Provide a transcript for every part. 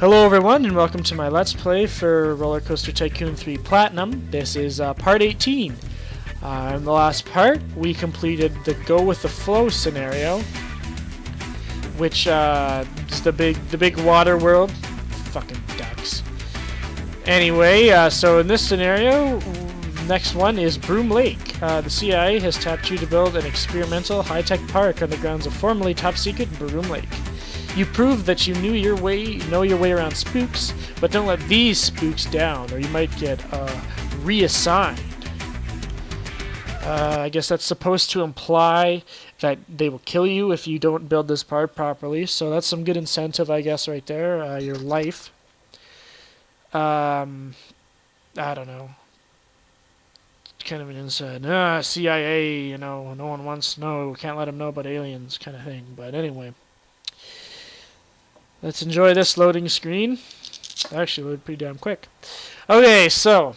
Hello everyone and welcome to my Let's Play for Roller Coaster Tycoon 3 Platinum. This is part 18. In the last part, we completed the Go With The Flow scenario, which is the big water world. Fucking ducks. Anyway, so in this scenario, next one is Broom Lake. The CIA has tapped you to build an experimental high-tech park on the grounds of formerly top-secret Broom Lake. You proved that you know your way around spooks, but don't let these spooks down, or you might get reassigned. I guess that's supposed to imply that they will kill you if you don't build this part properly, so that's some good incentive, I guess, right there. Your life. I don't know. Kind of an inside. CIA, you know, no one wants to know, can't let them know about aliens kind of thing, but anyway. Let's enjoy this loading screen. Actually, loaded pretty damn quick. Okay, so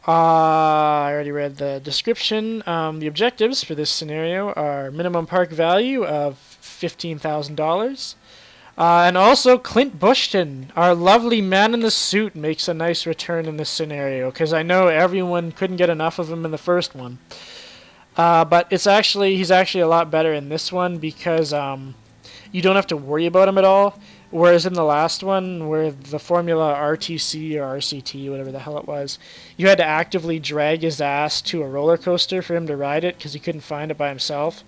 I already read the description. The objectives for this scenario are minimum park value of $15,000. And also, CLINT Bushton, our lovely man in the suit, makes a nice return in this scenario, because I know everyone couldn't get enough of him in the first one. But he's actually a lot better in this one, because you don't have to worry about him at all, whereas in the last one, where the formula RTC or RCT, whatever the hell it was, you had to actively drag his ass to a roller coaster for him to ride it, because he couldn't find it by himself.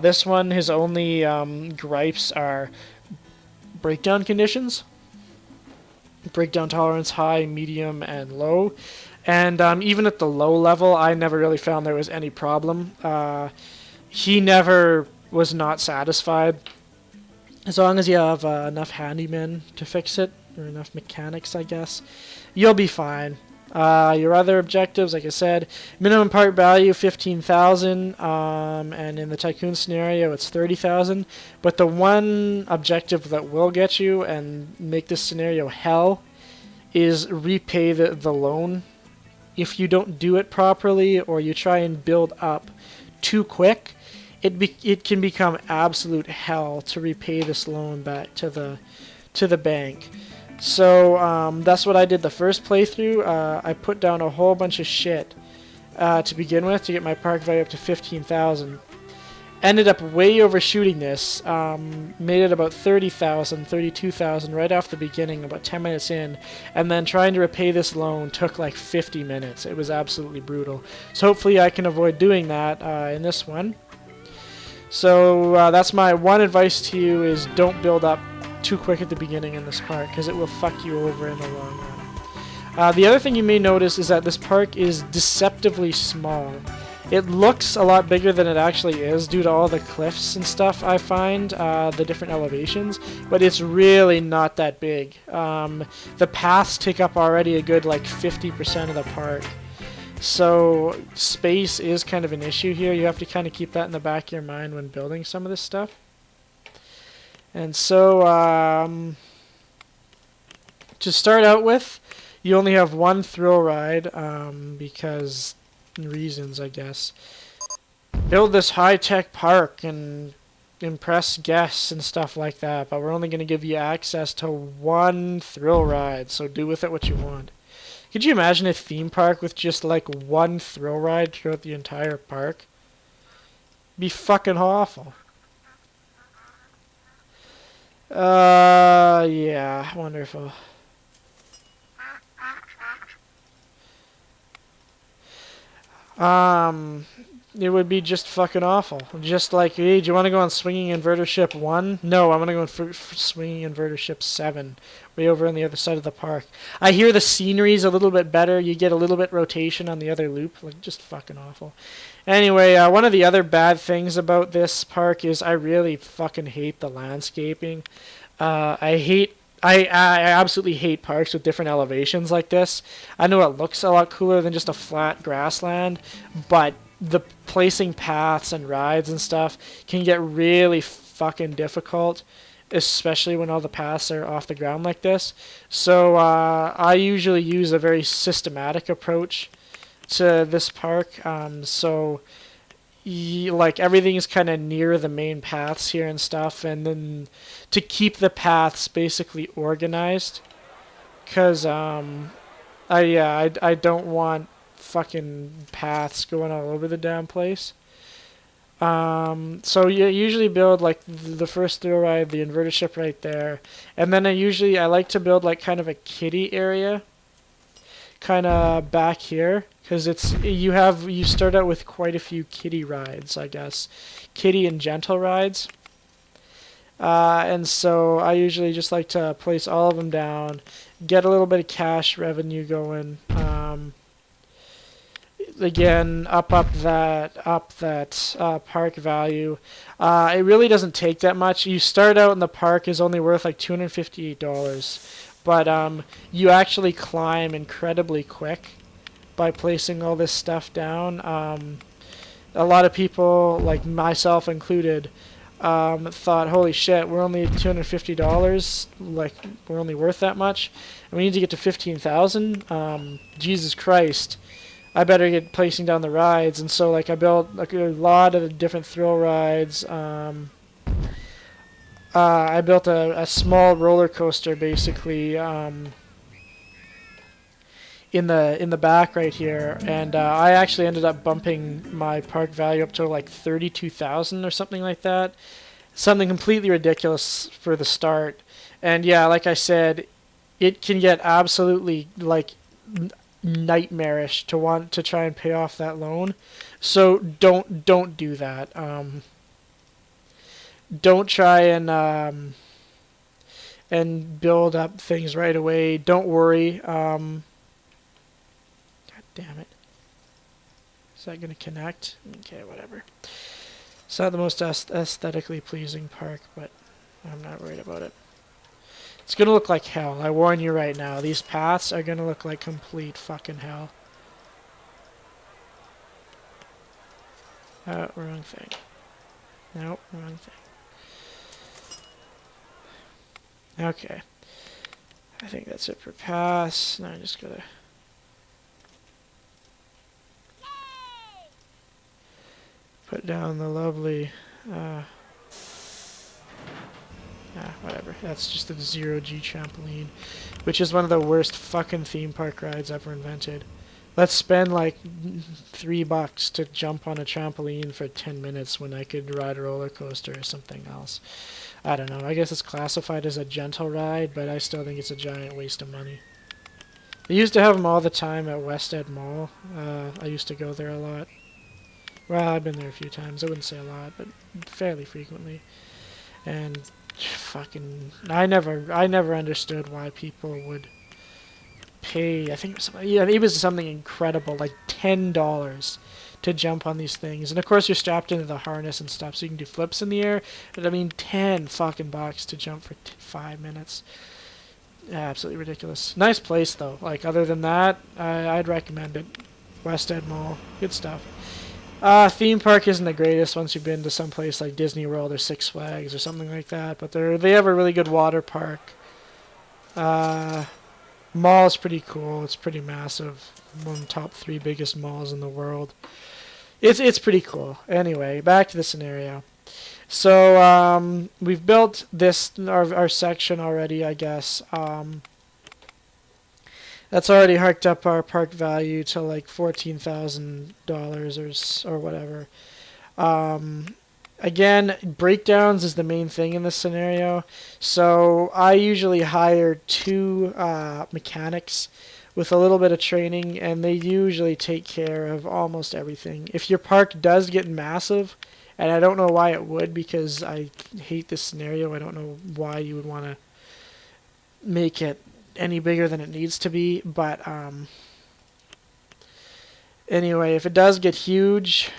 This one, his only gripes are breakdown conditions. Breakdown tolerance high, medium, and low. And even at the low level, I never really found there was any problem. He never was not satisfied. As long as you have enough handymen to fix it, or enough mechanics, I guess, you'll be fine. Your other objectives, like I said, minimum part value $15,000, and in the Tycoon scenario it's $30,000. But the one objective that will get you and make this scenario hell is repay the loan. If you don't do it properly, or you try and build up too quick, it can become absolute hell to repay this loan back to the bank. So that's what I did the first playthrough. I put down a whole bunch of shit to begin with to get my park value up to $15,000. Ended up way overshooting this. Made it about $30,000, $32,000 right off the beginning, about 10 minutes in, and then trying to repay this loan took like 50 minutes. It was absolutely brutal. So hopefully I can avoid doing that in this one. So that's my one advice to you, is don't build up too quick at the beginning in this park, because it will fuck you over in the long run. The other thing you may notice is that this park is deceptively small. It looks a lot bigger than it actually is due to all the cliffs and stuff I find, the different elevations, but it's really not that big. The paths take up already a good like 50% of the park. So space is kind of an issue here. You have to kind of keep that in the back of your mind when building some of this stuff. And so to start out with, you only have one thrill ride because reasons, I guess. Build this high-tech park and impress guests and stuff like that, but we're only going to give you access to one thrill ride, so do with it what you want. Could you imagine a theme park with just like one thrill ride throughout the entire park? Be fucking awful. Yeah, wonderful. It would be just fucking awful. Just like, hey, do you want to go on Swinging Inverter Ship 1? No, I'm going to go on Swinging Inverter Ship 7, way over on the other side of the park. I hear the scenery's a little bit better. You get a little bit rotation on the other loop. Like, just fucking awful. Anyway, one of the other bad things about this park is I really fucking hate the landscaping. I absolutely hate parks with different elevations like this. I know it looks a lot cooler than just a flat grassland, but the placing paths and rides and stuff can get really fucking difficult, especially when all the paths are off the ground like this. So I usually use a very systematic approach to this park. So like everything is kind of near the main paths here and stuff, and then to keep the paths basically organized, because I don't want fucking paths going all over the damn place. So you usually build like the first thrill ride, the inverted ship right there, and then I like to build like kind of a kiddie area, kind of back here, because you start out with quite a few kiddie rides, I guess, kiddie and gentle rides. And so I usually just like to place all of them down, get a little bit of cash revenue going. Again, up that park value. It really doesn't take that much. You start out in the park is only worth like $258, but you actually climb incredibly quick by placing all this stuff down. A lot of people, like myself included, thought, holy shit, we're only at $250, like we're only worth that much, and we need to get to 15,000. Jesus Christ, I better get placing down the rides. And so like I built like a lot of the different thrill rides. I built a small roller coaster basically in the back right here, and I actually ended up bumping my park value up to like 32,000 or something like that. Something completely ridiculous for the start. And yeah, like I said, it can get absolutely like nightmarish to want to try and pay off that loan. So don't do that. Don't try and build up things right away. Don't worry. God damn it. Is that going to connect? Okay, whatever. It's not the most aesthetically pleasing park, but I'm not worried about it. It's going to look like hell. I warn you right now. These paths are going to look like complete fucking hell. Wrong thing. Nope, wrong thing. Okay. I think that's it for pass. Now I just gotta... put down the lovely... whatever. That's just a 0G trampoline, which is one of the worst fucking theme park rides ever invented. Let's spend like $3 to jump on a trampoline for 10 minutes when I could ride a roller coaster or something else. I don't know. I guess it's classified as a gentle ride, but I still think it's a giant waste of money. They used to have them all the time at West Ed Mall. I used to go there a lot. Well, I've been there a few times. I wouldn't say a lot, but fairly frequently. And fucking, I never understood why people would pay. I think it was something incredible, like $10 to jump on these things. And of course, you're strapped into the harness and stuff, so you can do flips in the air. But I mean, 10 fucking bucks to jump for 5 minutes. Absolutely ridiculous. Nice place though. Like other than that, I'd recommend it. West Ed Mall, good stuff. Theme park isn't the greatest once you've been to some place like Disney World or Six Flags or something like that, but they have a really good water park. Mall is pretty cool. It's pretty massive. One of the top 3 biggest malls in the world. It's pretty cool. Anyway, back to the scenario. So we've built this our section already, I guess. That's already hiked up our park value to like $14,000 or whatever. Again, breakdowns is the main thing in this scenario. So I usually hire 2 mechanics with a little bit of training, and they usually take care of almost everything. If your park does get massive, and I don't know why it would, because I hate this scenario. I don't know why you would want to make it any bigger than it needs to be, but anyway, if it does get huge,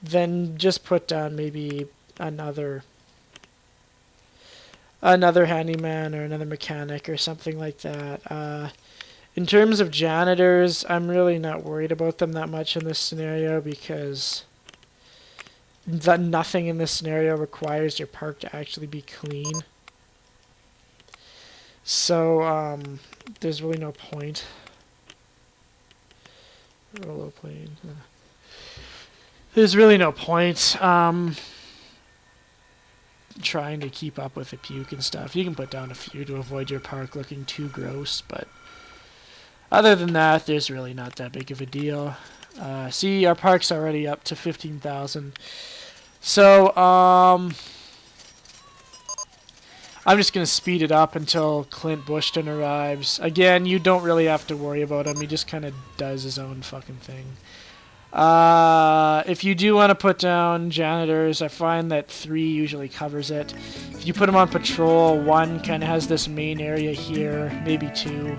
then just put down maybe another handyman or another mechanic or something like that. In terms of janitors, I'm really not worried about them that much in this scenario, because nothing in this scenario requires your park to actually be clean. So, there's really no point. Rollo plane. there's really no point trying to keep up with the puke and stuff. You can put down a few to avoid your park looking too gross, but other than that, there's really not that big of a deal. See, our park's already up to 15,000. So, I'm just going to speed it up until CLINT Bushton arrives. Again, you don't really have to worry about him. He just kind of does his own fucking thing. If you do want to put down janitors, I find that 3 usually covers it. If you put them on patrol, 1 kind of has this main area here, maybe 2.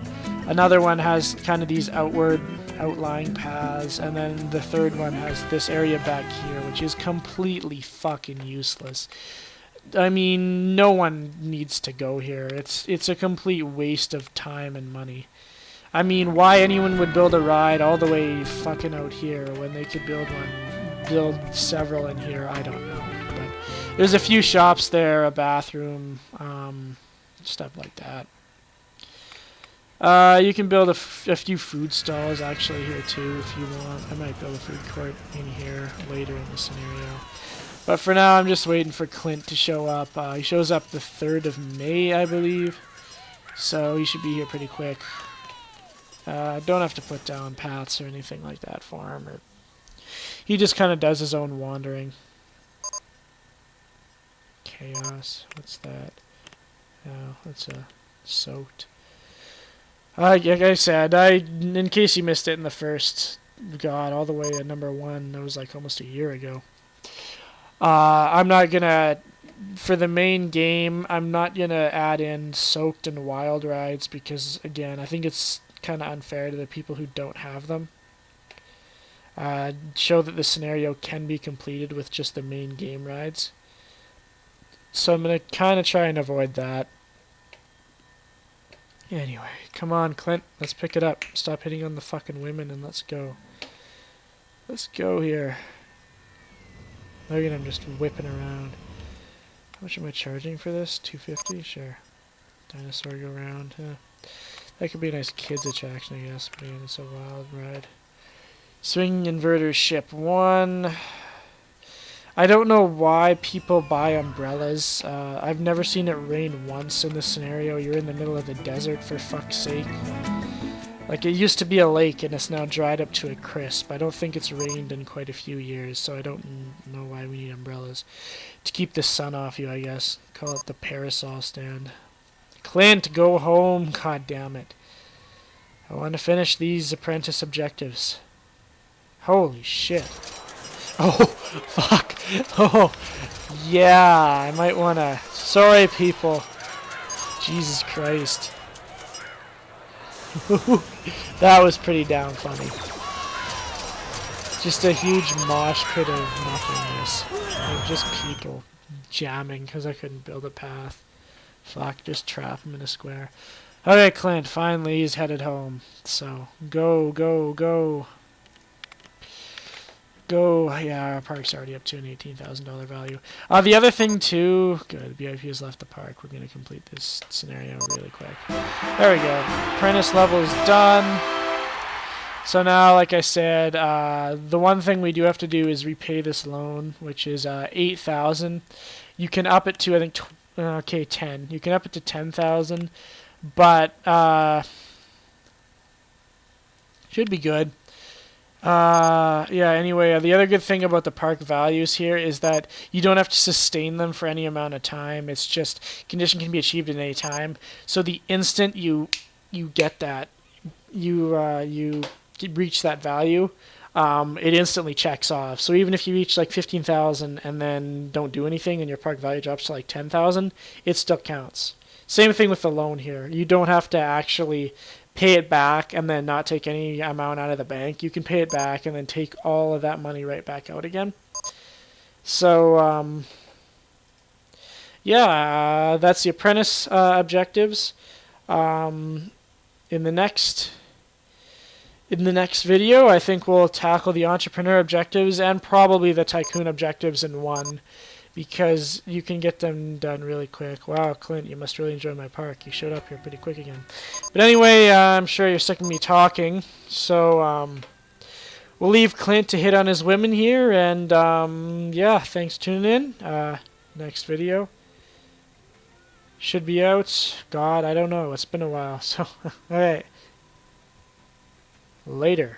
Another one has kind of these outward outlying paths, and then the 3rd one has this area back here, which is completely fucking useless. I mean, no one needs to go here. It's a complete waste of time and money. I mean, why anyone would build a ride all the way fucking out here when they could build several in here, I don't know. But there's a few shops there, a bathroom, stuff like that. You can build a few food stalls actually here too if you want. I might build a food court in here later in the scenario. But for now, I'm just waiting for CLINT to show up. He shows up the 3rd of May, I believe. So he should be here pretty quick. Don't have to put down paths or anything like that for him. He just kind of does his own wandering. Chaos. What's that? Oh, that's a soaked. Like I said, in case you missed it in the first, God, all the way at number 1, that was like almost a year ago. I'm not gonna, for the main game, I'm not gonna add in soaked and wild rides because, again, I think it's kind of unfair to the people who don't have them. Show that the scenario can be completed with just the main game rides. So I'm gonna kind of try and avoid that. Anyway, come on, CLINT, let's pick it up. Stop hitting on the fucking women and let's go. Let's go here. Look at him just whipping around. How much am I charging for this? $250? Sure. Dinosaur go around. That could be a nice kids attraction, I guess. But again, it's a wild ride. Swing inverter ship 1. I don't know why people buy umbrellas. I've never seen it rain once in this scenario. You're in the middle of the desert, for fuck's sake. Like, it used to be a lake, and it's now dried up to a crisp. I don't think it's rained in quite a few years, so I don't know why we need umbrellas. To keep the sun off you, I guess. Call it the parasol stand. CLINT, go home! God damn it. I want to finish these apprentice objectives. Holy shit. Oh, fuck. Oh, yeah, I might want to... Sorry, people. Jesus Christ. That was pretty damn funny. Just a huge mosh pit of nothingness. Like just people jamming because I couldn't build a path. Fuck, just trap him in a square. Okay, CLINT, finally he's headed home. So, go, go, go. Go. Yeah, our park's already up to an $18,000 value. The other thing too, good, BIP has left the park. We're going to complete this scenario really quick. There we go. Apprentice level is done. So now, like I said, the one thing we do have to do is repay this loan, which is $8,000. You can up it to, I think, okay, 10. You can up it to 10,000, but should be good. Yeah, anyway, the other good thing about the park values here is that you don't have to sustain them for any amount of time. It's just condition can be achieved at any time. So the instant you get that, you reach that value, it instantly checks off. So even if you reach like 15,000 and then don't do anything and your park value drops to like 10,000, it still counts. Same thing with the loan here. You don't have to actually pay it back and then not take any amount out of the bank. You can pay it back and then take all of that money right back out again. So, yeah, that's the apprentice objectives. In the next video, I think we'll tackle the entrepreneur objectives and probably the tycoon objectives in one, because you can get them done really quick. Wow, CLINT, you must really enjoy my park. You showed up here pretty quick again. But anyway, I'm sure you're sick of me talking, so we'll leave Clint to hit on his women here, and yeah, thanks for tuning in. Next video should be out. God, I don't know. It's been a while. So, alright. Later.